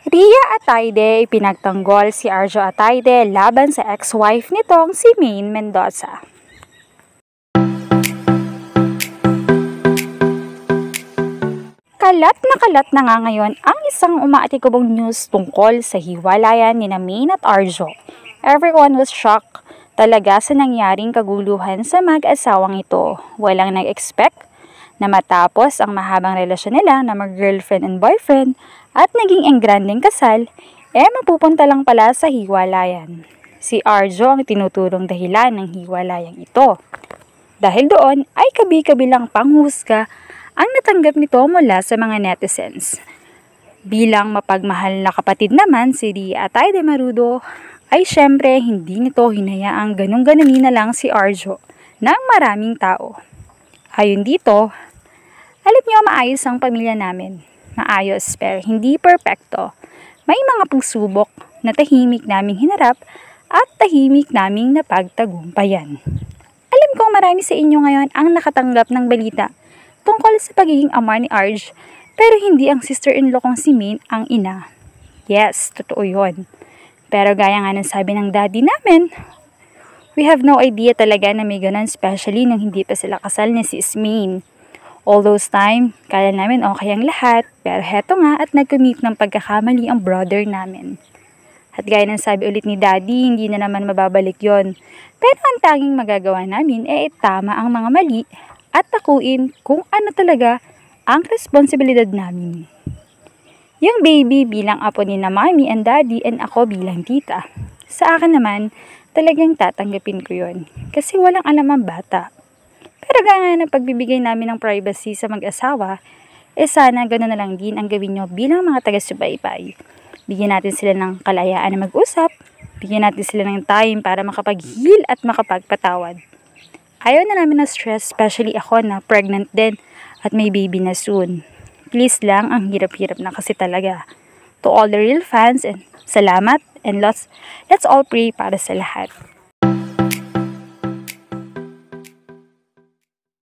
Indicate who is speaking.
Speaker 1: Ria Atayde ipinagtanggol si Arjo Atayde laban sa ex-wife nitong si Maine Mendoza. Kalat na nga ngayon ang isang umaatikabong news tungkol sa hiwalayan ni Maine at Arjo. Everyone was shocked talaga sa nangyaring kaguluhan sa mag-asawang ito. Walang nag-expect na matapos ang mahabang relasyon nila na mag-girlfriend and boyfriend at naging engranding kasal, mapupunta lang pala sa hiwalayan. Si Arjo ang tinuturong dahilan ng hiwalayang ito. Dahil doon ay kabi-kabilang panghusga ang natanggap nito mula sa mga netizens. Bilang mapagmahal na kapatid naman si Ria Atayde Marudo, ay syempre hindi nito hinayaang ganun-ganunin na lang si Arjo ng maraming tao. Ayon dito, alam niyo maayos ang pamilya namin. Maayos pero hindi perpekto. May mga pagsubok na tahimik naming hinarap at tahimik naming napagtagumpayan. Alam kong marami sa inyo ngayon ang nakatanggap ng balita tungkol sa pagiging ama ni Arj, pero hindi ang sister-in-law kong si Maine ang ina. Yes, totoo yun. Pero gaya nga ng sabi ng daddy namin, we have no idea talaga na may ganun, especially nung hindi pa sila kasal ni Sis Maine. All those time, kala namin okay ang lahat, pero heto nga at nag-commit ng pagkakamali ang brother namin. At gaya ng sabi ulit ni daddy, hindi na naman mababalik yon. Pero ang tanging magagawa namin tama ang mga mali at takuin kung ano talaga ang responsibilidad namin. Yung baby bilang apo ni na mommy and daddy and ako bilang tita. Sa akin naman, talagang tatanggapin ko yon kasi walang alam ang bata. Pero gaya ng pagbibigay namin ng privacy sa mag-asawa, sana gano'n na lang din ang gawin nyo bilang mga taga-subaybay. Bigyan natin sila ng kalayaan na mag-usap, bigyan natin sila ng time para makapag-heal at makapagpatawad. Ayaw na namin na stress, especially ako na pregnant din at may baby na soon. Please lang, ang hirap-hirap na kasi talaga. To all the real fans, and salamat and let's all pray para sa lahat.